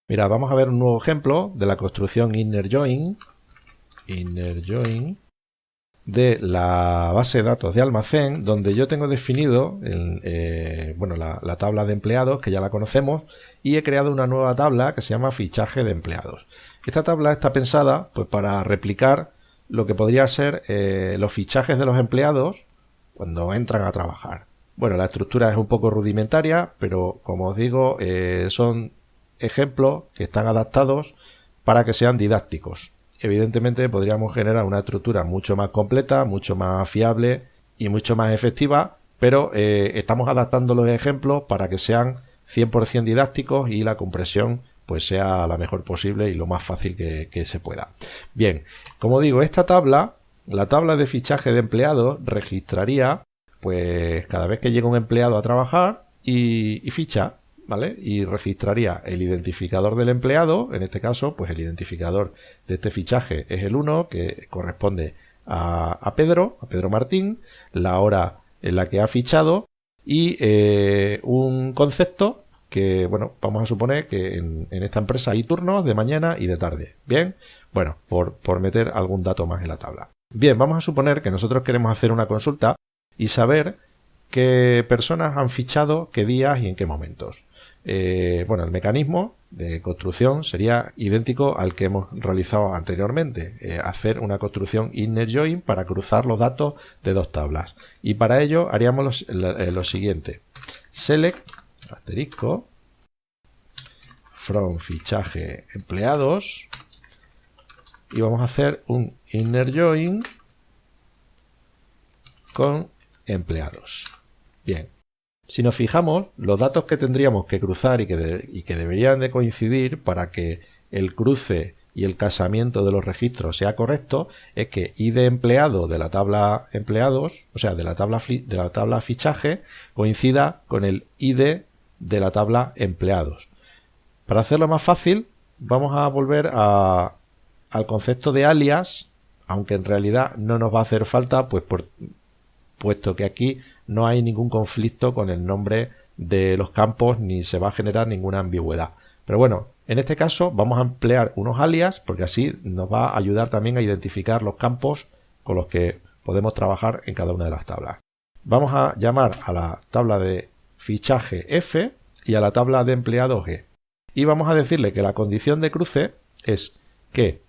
Mira, vamos a ver un nuevo ejemplo de la construcción inner join de la base de datos de almacén, donde yo tengo definido la tabla de empleados, que ya la conocemos, y he creado una nueva tabla que se llama fichaje de empleados. Esta tabla está pensada pues para replicar lo que podría ser los fichajes de los empleados cuando entran a trabajar. Bueno, la estructura es un poco rudimentaria, pero como os digo, son ejemplos que están adaptados para que sean didácticos. Evidentemente podríamos generar una estructura mucho más completa, mucho más fiable y mucho más efectiva, pero estamos adaptando los ejemplos para que sean 100% didácticos y la compresión pues sea la mejor posible y lo más fácil que se pueda. Bien, como digo, esta tabla, la tabla de fichaje de empleados, registraría pues cada vez que llega un empleado a trabajar y ficha, ¿vale? Y registraría el identificador del empleado, en este caso, pues el identificador de este fichaje es el 1, que corresponde a Pedro Martín, la hora en la que ha fichado y un concepto que, bueno, vamos a suponer que en esta empresa hay turnos de mañana y de tarde. Bien, bueno, por meter algún dato más en la tabla. Bien, vamos a suponer que nosotros queremos hacer una consulta y saber qué personas han fichado, qué días y en qué momentos. El mecanismo de construcción sería idéntico al que hemos realizado anteriormente, hacer una construcción inner join para cruzar los datos de dos tablas. Y para ello haríamos lo siguiente: select asterisco from fichaje empleados y vamos a hacer un inner join con empleados. Bien, si nos fijamos, los datos que tendríamos que cruzar y que deberían de coincidir para que el cruce y el casamiento de los registros sea correcto es que id empleado de la tabla empleados, o sea, de la tabla fichaje, coincida con el id de la tabla empleados. Para hacerlo más fácil, vamos a volver al concepto de alias, aunque en realidad no nos va a hacer falta, pues puesto que aquí no hay ningún conflicto con el nombre de los campos ni se va a generar ninguna ambigüedad. Pero bueno, en este caso vamos a emplear unos alias porque así nos va a ayudar también a identificar los campos con los que podemos trabajar en cada una de las tablas. Vamos a llamar a la tabla de fichaje F y a la tabla de empleados G. Y vamos a decirle que la condición de cruce es que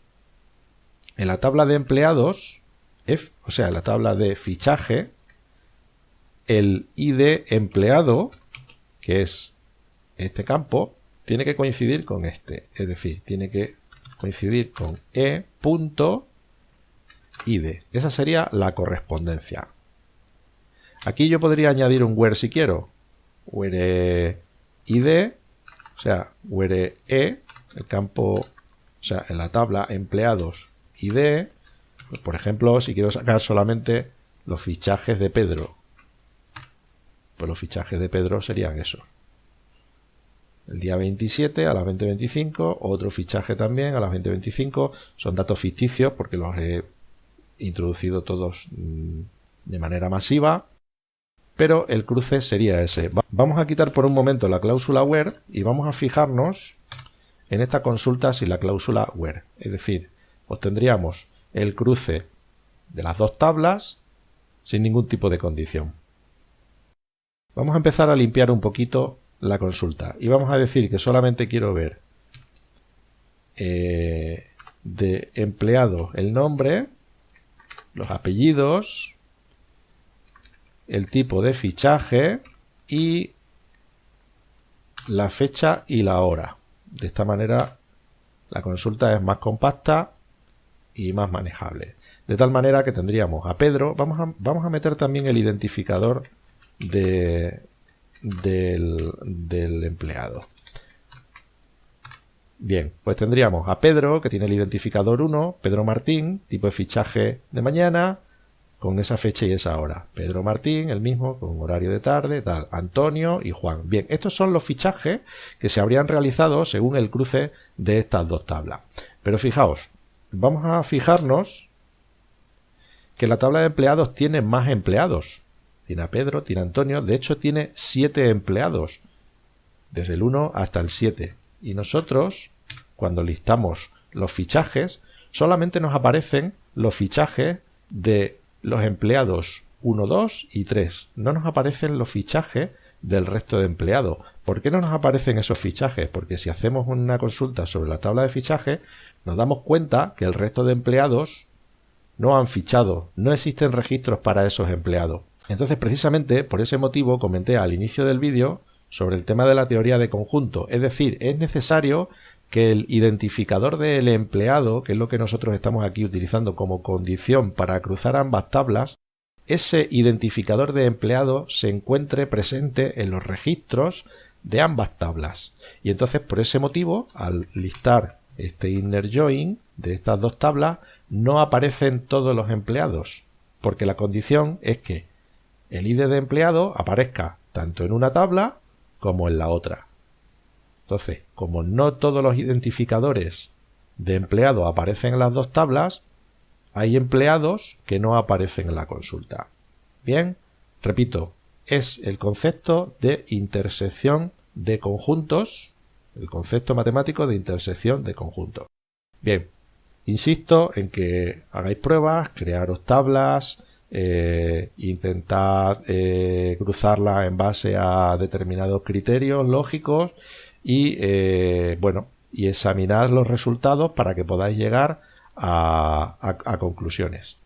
en la tabla de empleados F, o sea, en la tabla de fichaje, el id empleado, que es este campo, tiene que coincidir con este, es decir, tiene que coincidir con e.id. Esa sería la correspondencia. Aquí yo podría añadir un where si quiero, where id, o sea, where e, el campo, o sea, en la tabla empleados id, pues por ejemplo, si quiero sacar solamente los fichajes de Pedro, pues los fichajes de Pedro serían esos. El día 27 a las 20:25, otro fichaje también a las 20:25, son datos ficticios porque los he introducido todos de manera masiva, pero el cruce sería ese. Vamos a quitar por un momento la cláusula where y vamos a fijarnos en esta consulta sin la cláusula where, es decir, obtendríamos el cruce de las dos tablas sin ningún tipo de condición. Vamos a empezar a limpiar un poquito la consulta y vamos a decir que solamente quiero ver de empleado el nombre, los apellidos, el tipo de fichaje y la fecha y la hora. De esta manera la consulta es más compacta y más manejable. De tal manera que tendríamos a Pedro, vamos a meter también el identificador del empleado. Bien, pues tendríamos a Pedro, que tiene el identificador 1, Pedro Martín, tipo de fichaje de mañana, con esa fecha y esa hora. Pedro Martín, el mismo, con horario de tarde, tal. Antonio y Juan. Bien, estos son los fichajes que se habrían realizado según el cruce de estas dos tablas. Pero fijaos, vamos a fijarnos que la tabla de empleados tiene más empleados. Tiene a Pedro, tiene a Antonio, de hecho tiene 7 empleados, desde el 1 hasta el 7. Y nosotros, cuando listamos los fichajes, solamente nos aparecen los fichajes de los empleados 1, 2 y 3. No nos aparecen los fichajes del resto de empleados. ¿Por qué no nos aparecen esos fichajes? Porque si hacemos una consulta sobre la tabla de fichajes, nos damos cuenta que el resto de empleados no han fichado, no existen registros para esos empleados. Entonces, precisamente por ese motivo comenté al inicio del vídeo sobre el tema de la teoría de conjunto. Es decir, es necesario que el identificador del empleado, que es lo que nosotros estamos aquí utilizando como condición para cruzar ambas tablas, ese identificador de empleado se encuentre presente en los registros de ambas tablas. Y entonces, por ese motivo, al listar este inner join de estas dos tablas, no aparecen todos los empleados, porque la condición es que el ID de empleado aparezca tanto en una tabla como en la otra. Entonces, como no todos los identificadores de empleado aparecen en las dos tablas, hay empleados que no aparecen en la consulta. Bien, repito, es el concepto de intersección de conjuntos, el concepto matemático de intersección de conjuntos. Bien, insisto en que hagáis pruebas, crearos tablas, intentad cruzarlas en base a determinados criterios lógicos y bueno, y examinad los resultados para que podáis llegar a conclusiones.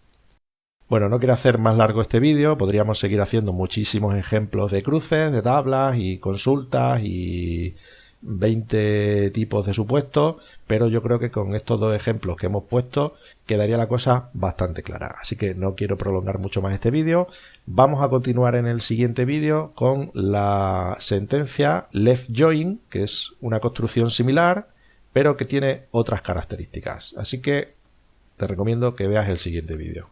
Bueno, no quiero hacer más largo este vídeo, podríamos seguir haciendo muchísimos ejemplos de cruces, de tablas y consultas y 20 tipos de supuestos, pero yo creo que con estos dos ejemplos que hemos puesto quedaría la cosa bastante clara. Así que no quiero prolongar mucho más este vídeo. Vamos a continuar en el siguiente vídeo con la sentencia left join, que es una construcción similar, pero que tiene otras características. Así que te recomiendo que veas el siguiente vídeo.